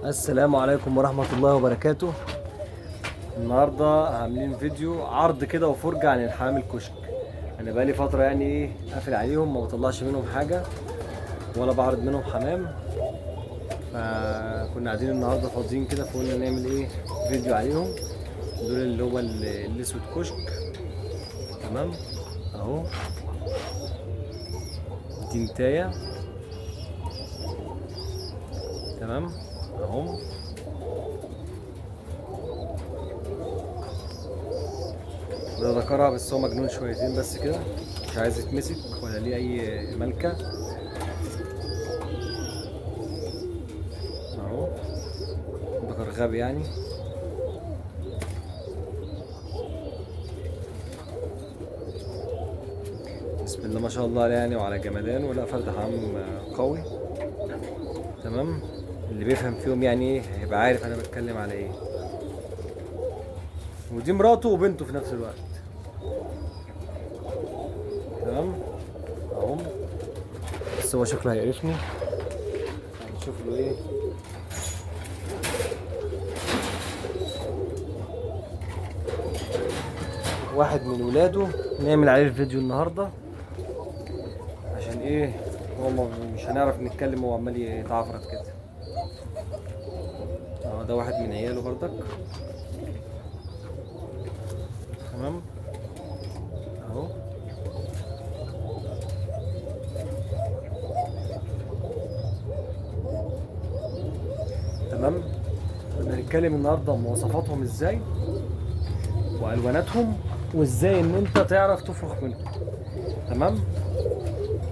السلام عليكم ورحمة الله وبركاته. النهاردة عاملين فيديو عرض كده وفرجة عن الحمام الكشك. انا بقالي فترة يعني قافل عليهم، ما بطلعش منهم حاجة ولا بعرض منهم حمام، فكنا قاعدين النهاردة فاضيين كده فقلنا نعمل فيديو عليهم. دول اللي هو الاسود كشك. تمام اهو، دي نتاية. تمام اهو، ده ذكرها بس هو مجنون شويتين بس كده، مش عايز يتمسك ولا ليه اي ملكة. اهو ذكر غبي يعني. بسم الله ما شاء الله عليه يعني، وعلى جمدان، ولا فرد حمام قوي. تمام، اللي بيفهم فيهم يعني هيبقى عارف انا بتكلم على ايه. ودي مراته وبنته في نفس الوقت. تمام اهو، بس هو شكله هيقرفني. هنشوف له واحد من ولاده نعمل عليه الفيديو النهارده، عشان هو مش هنعرف نتكلم وهو عمال يتعفرت كده. اهو ده واحد من عياله برضك. تمام اهو، تمام. هنتكلم النهارده مواصفاتهم ازاي والواناتهم، وازاي ان انت تعرف تفرخ منهم. تمام،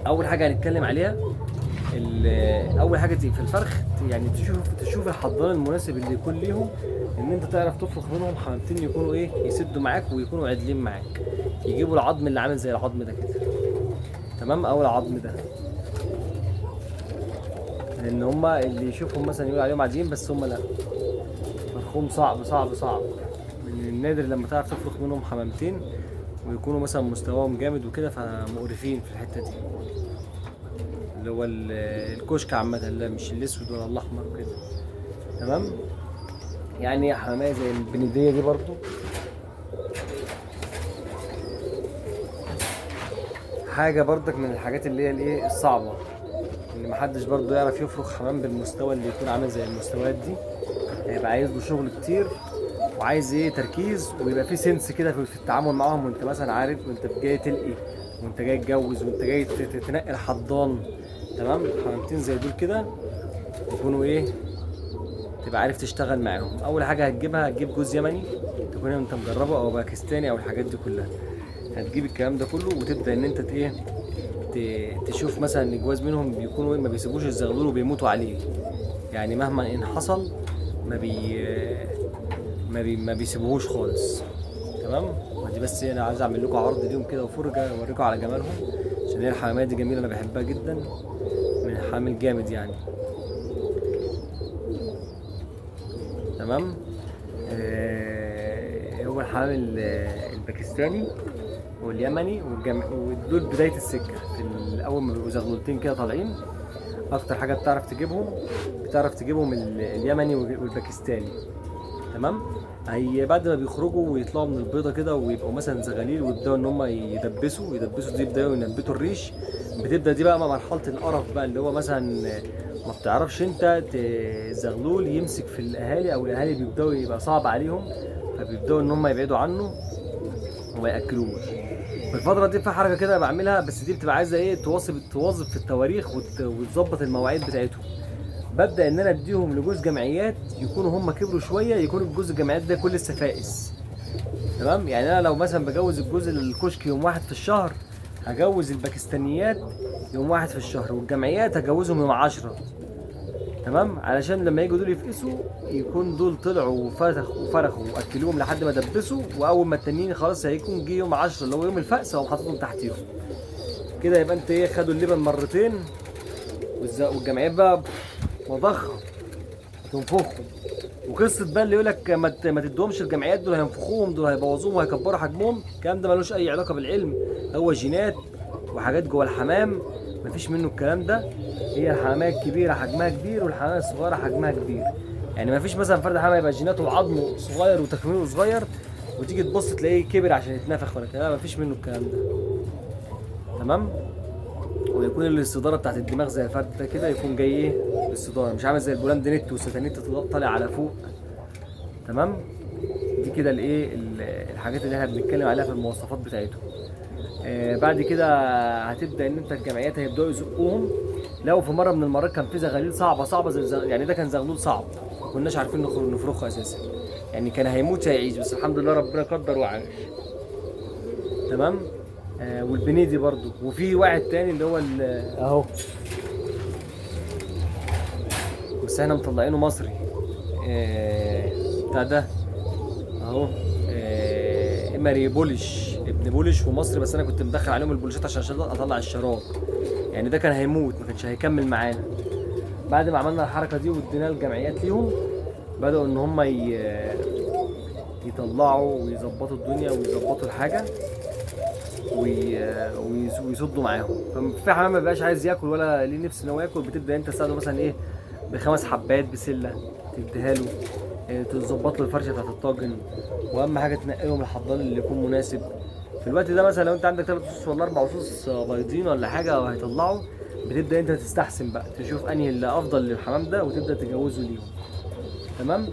اول حاجه هنتكلم عليها اول حاجه في الفرخ، يعني تشوف الحضان المناسب اللي يكون ليهم، ان انت تعرف تفرخ منهم حمامتين يكونوا يسدوا معاك ويكونوا عادلين معاك، يجيبوا العظم اللي عامل زي العظم ده كده. تمام، او العظم ده، لان هما اللي يشوفهم مثلا يقول عليهم عاديين، بس هما لا، فرخهم صعب صعب صعب. من النادر لما تعرف تفرخ منهم حمامتين ويكونوا مثلا مستواهم جامد وكده، فمقرفين في الحته دي، اللي هو الكشك عامة، لا مش الاسود ولا الاحمر وكده. تمام، يعني حمامية زي البندية دي برضو حاجة برضك من الحاجات اللي هي الصعبة، ان محدش برضو يعرف يفرخ حمام بالمستوى اللي يكون عامل زي المستويات دي. هيبقى عايز له شغل كتير، وعايز تركيز، ويبقى في سنس كده في التعامل معاهم، وانت مثلا عارف وانت جاي تلقي، وانت جاي تتجوز، وانت جاي تنقي الحضان. تمام، حمامتين زي دول كده يكونوا تبقى عارف تشتغل معاهم. اول حاجه هتجيب جوز يمني تكون انت مجربه، او باكستاني، او الحاجات دي كلها. هتجيب الكلام ده كله وتبدا ان انت تشوف مثلا ان الجواز منهم بيكونوا ما بيسيبوش الزغلول وبيموتوا عليه، يعني مهما ان حصل ما بيسيبوهوش خالص. تمام، ودي بس انا عايز اعمل لكم عرض ليهم كده وفرجه اوريكم على جمالهم، عشان هي الحمامات دي جميله، انا بحبها جدا، من الحمام الجامد يعني. تمام، هو الحمام الباكستاني واليمني ودول بدايه السكه. اول ما بيبقوا زغلولتين كده طالعين، اكتر حاجه بتعرف تجيبهم اليمني والباكستاني. تمام، هي بعد ما بيخرجوا ويطلعوا من البيضه كده ويبقوا مثلا زغاليل، ويبداوا ان هم يدبسوا دي، يبداوا ينبتوا الريش. بتبدا دي بقى مرحله القرف بقى، اللي هو مثلا ما بتعرفش انت الزغلول يمسك في الاهالي، او الاهالي بيبداوا يبقى صعب عليهم، فبيبداوا ان هم يبعدوا عنه وما ياكلوش. في الفتره دي في حركه كده بعملها، بس دي بتبقى عايزه تواظب في التواريخ وتظبط المواعيد بتاعتهم. ببدا ان انا اديهم لجوز جمعيات يكونوا هم كبروا شويه، يكون الجوز الجمعيات ده كل السفائس. تمام، يعني انا لو مثلا بجوز الجوز الكشك يوم واحد في الشهر، هجوز الباكستانيات يوم واحد في الشهر، والجمعيات هجوزهم يوم 10. تمام، علشان لما يجوا دول يفقسوا، يكون دول طلعوا وفرخوا واكلوهم لحد ما دبسوا، واول ما التانيين خلاص هيكون جه يوم 10 اللي هو يوم الفقس، اقوم حاططهم تحتيهم كده. يبقى انت خدوا اللبن مرتين، والجمعيات بقى مضخه تنفخهم. وقصه بقى اللي يقول لك ما تدوهمش الجمعيات، دول هينفخوهم، دول هيبوظوهم وهيكبروا حجمهم، الكلام ده ملوش اي علاقه بالعلم، هو جينات وحاجات جوه الحمام، مفيش منه الكلام ده. هي الحمامات الكبيره حجمها كبير، والحمامات الصغيره حجمها كبير. يعني ما فيش مثلا فرد حمام يبقى جيناته وعظمه صغير وتكوينه صغير وتيجي تبص تلاقيه كبر عشان يتنفخ ولا كده، لا ما فيش منه الكلام ده. تمام. ويكون الاستداره بتاعت الدماغ زي الفرد ده كده، يكون جاي ايه باستداره، مش عامل زي البولاند نت والستانيت طالع على فوق. تمام. دي كده الايه الحاجات اللي احنا بنتكلم عليها في المواصفات بتاعتهم. بعد كده هتبدا ان انت الجمعيات هيبداوا يزقوهم. لو في مره من المرات كان في زغاليل صعبه زي يعني ده كان زغلول صعب ما كناش عارفين نفرخه اساسا، يعني كان هيموت هيعيش، بس الحمد لله ربنا قدر وعاش. تمام. والبنيدي برضو، وفي واحد تاني اللي هو اهو، بس احنا مطلعينه مصري. بتاع ده اهو، اماري بولش، ابن بولش ومصري، بس انا كنت مدخل عليهم البولشات عشان اطلع الشراب. يعني ده كان هيموت ما كانش هيكمل معانا. بعد ما عملنا الحركه دي وادينا الجمعيات ليهم، بدأوا ان هم يطلعوا ويظبطوا الدنيا ويظبطوا الحاجه ويصدوا معاهم. ففي حمام ما بيبقاش عايز ياكل ولا ليه نفس ان هو ياكل، بتبدا انت تساعده مثلا ايه ب5 حبات بسله تديها له، تظبط له الفرشه بتاعت الطاجن، واهم حاجه تنقلهم الحضان اللي يكون مناسب في الوقت ده. مثلا لو انت عندك 3 وصوص ولا 4 وصوص بيضين ولا حاجه وهيطلعوا، بتبدا انت تستحسن بقى تشوف انهي اللي افضل للحمام ده وتبدا تجوزه ليهم. تمام.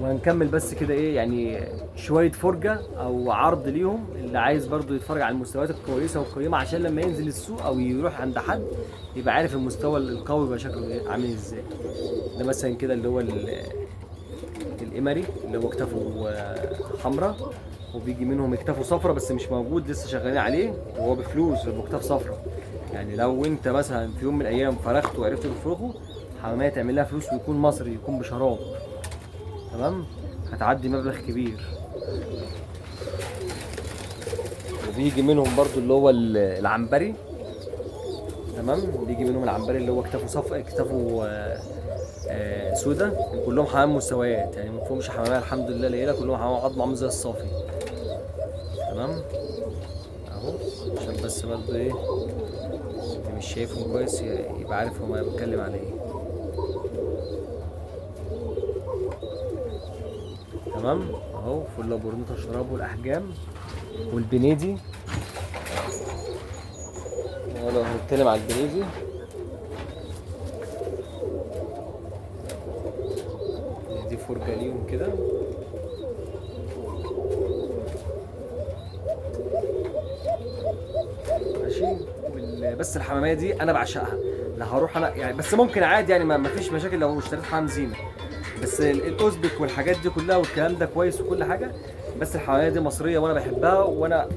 وهنكمل بس كده ايه يعني شويه فرجه او عرض ليهم، اللي عايز برضو يتفرج على المستويات الكويسه والقيمه عشان لما ينزل السوق او يروح عند حد يبقى عارف المستوى القوي يبقى شكله ايه عامل ازاي. ده مثلا كده اللي هو الامري اللي هو كتافه حمراء، وبيجي منهم كتافه صفرا بس مش موجود لسه شغالين عليه، وهو بفلوس بكتاف صفرا. يعني لو انت مثلا في يوم من الايام فرخته وعرفت تفرخه، حمامية تعمل لها فلوس ويكون مصري يكون بشراب. تمام. هتعدي مبلغ كبير. وبيجي منهم برضو اللي هو العنبري. تمام. بيجي منهم العنبري اللي هو كتافه سودا، كلهم حمام مستويات، يعني ما فيهمش حماميه الحمد لله ليله، كلهم حمام عظم عامل زي الصافي. تمام اهو، عشان بس برضه ايه اللي مش شايفهم كويس يبقى عارف هو بيتكلم على ايه. تمام اهو، فل بورنيطه شراب والاحجام والبنيدي. لو هنتكلم على البنيدي، دي فرجه ليهم كده. ماشي. بس الحماميه دي انا بعشقها، لا هروح انا يعني، بس ممكن عادي يعني ما فيش مشاكل لو اشتريت حمام زينه، بس الاوزبك والحاجات دي كلها والكلام ده كويس وكل حاجه، بس الحماميه دي مصريه وانا بحبها، وانا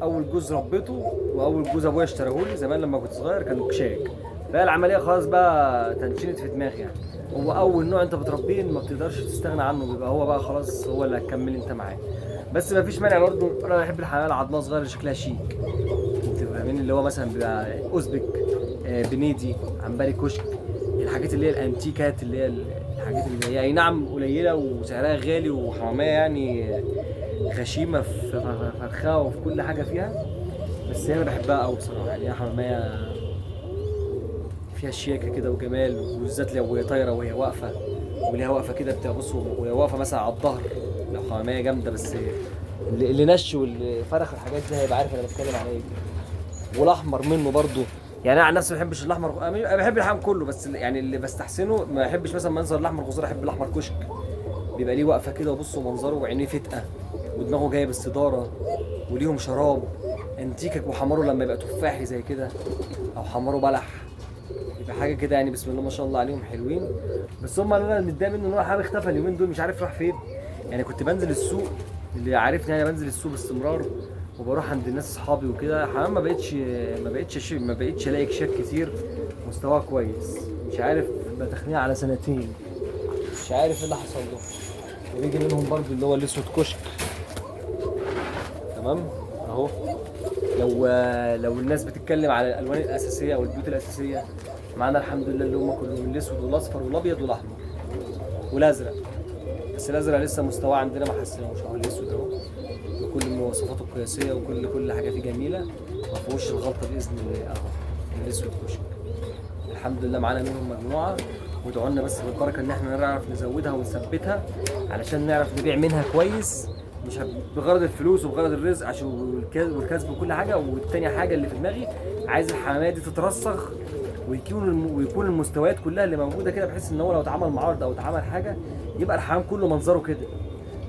اول جوز ربيته واول جوز ابويا اشتراهولي زمان لما كنت صغير كان كشاك، فهي العمليه خلاص بقى تنشنت في دماغي. يعني هو اول نوع انت بتربيه ما بتقدرش تستغنى عنه، بيبقى هو بقى خلاص هو اللي هتكمل انت معاه. بس ما فيش مانع برضه، انا بحب الحماميه العضماء صغيره اللي شكلها شيك، انت فاهمين، اللي هو مثلا بيبقى اوزبك، بنيدي، عنبري كشك، الحاجات اللي هي الانتيكات، اللي هي الحاجات اللي هي اي نعم قليله وسعرها غالي، وحماميه يعني غشيمه في فرخها وفي كل حاجه فيها، بس انا بحبها قوي بصراحه. يعني هي حماميه فيها شياكه كده وجمال، وبالذات لو هي طايره وهي واقفه، وليها واقفه كده بتبص وهي واقفه مثلا على الظهر، لو حماميه جامده. بس اللي نش واللي فرخ الحاجات دي هيبقى عارف انا بتكلم على ايه كده. والاحمر منه برضو، يعني انا عن نفسي ما بحبش الاحمر، انا بحب اللحم كله، بس يعني اللي بستحسنه ما بحبش مثلا منظر الاحمر خضار، احب الاحمر كشك، بيبقى ليه واقفه كده وبصوا منظره وعينيه فتقه ودماغه جايه باستداره، وليهم شراب انتيكك، وحماره لما يبقى تفاحي زي كده او حماره بلح يبقى حاجه كده، يعني بسم الله ما شاء الله عليهم حلوين. بس هم اللي انا متضايق منه ان هو حابب اختفى اليومين دول، مش عارف راح فين. يعني كنت بنزل السوق، اللي عارفني انا بنزل السوق باستمرار وبروح عند الناس اصحابي وكده، حمام ما بقتش الاقي كشاك كتير مستواه كويس، مش عارف بتخنيها على سنتين، مش عارف ايه اللي حصل له. وبيجي منهم برضو اللي هو الاسود كشك. تمام اهو. لو الناس بتتكلم على الالوان الاساسيه او البيوت الاساسيه، معانا الحمد لله اللي هم كلهم الاسود والاصفر والابيض والاحمر والازرق، بس الازرق لسه مستواه عندنا ما حسناهوش. اهو الاسود اهو بكل مواصفاته القياسيه وكل حاجه فيه جميله، ما فيهوش الغلطه باذن الله. اهو الاسود كشك الحمد لله معانا منهم مجموعه، وادعوا لنا بس بالبركه ان احنا نعرف نزودها ونثبتها علشان نعرف نبيع منها كويس، مش بغرض الفلوس وبغرض الرزق عشان والكسب وكل حاجه. والتانية حاجه اللي في دماغي، عايز الحمامات دي تترسخ ويكون المستويات كلها اللي موجوده كده، بحيث ان هو لو اتعمل معارض او اتعمل حاجه يبقى الحمام كله منظره كده،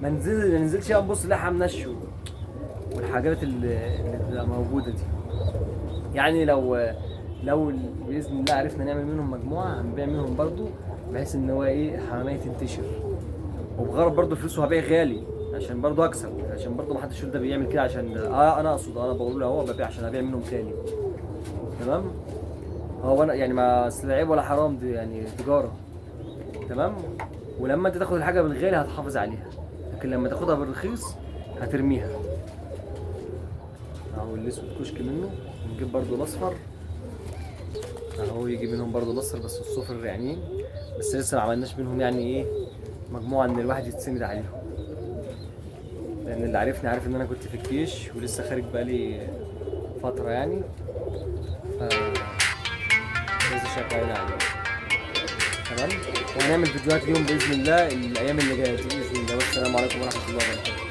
ما ننزلش بقى نبص نلاقي حمام نشو والحاجات اللي بتبقى موجوده دي. يعني لو باذن الله عرفنا نعمل منهم مجموعه هنبيع منهم برضو، بحيث ان هو ايه الحماميه تنتشر، وبغرض برضو الفلوس وهبيع غالي عشان برضو اكسب، عشان برضو ما حدش يقول ده بيعمل كده عشان انا اقصد، انا بقول له اهو ببيع عشان ابيع منهم تاني. تمام. هو انا يعني ما اصل عيب ولا حرام، دي يعني تجاره. تمام. ولما انت تاخد الحاجه بالغالي هتحافظ عليها، لكن لما تاخدها بالرخيص هترميها. اهو الاسود كشك منه، ونجيب برضو الاصفر اهو، يجي منهم برضو الاصفر بس الصفر يعني، بس لسه ما عملناش منهم يعني ايه مجموعه ان الواحد يتسند عليهم، لان اللي عارفني عارف ان انا كنت في الجيش ولسه خارج بقالي فتره يعني، ف لسه شغالين عليه. تمام. وهنعمل فيديوهات ليهم باذن الله الايام اللي جايه دي باذن الله. والسلام عليكم ورحمه الله وبركاته.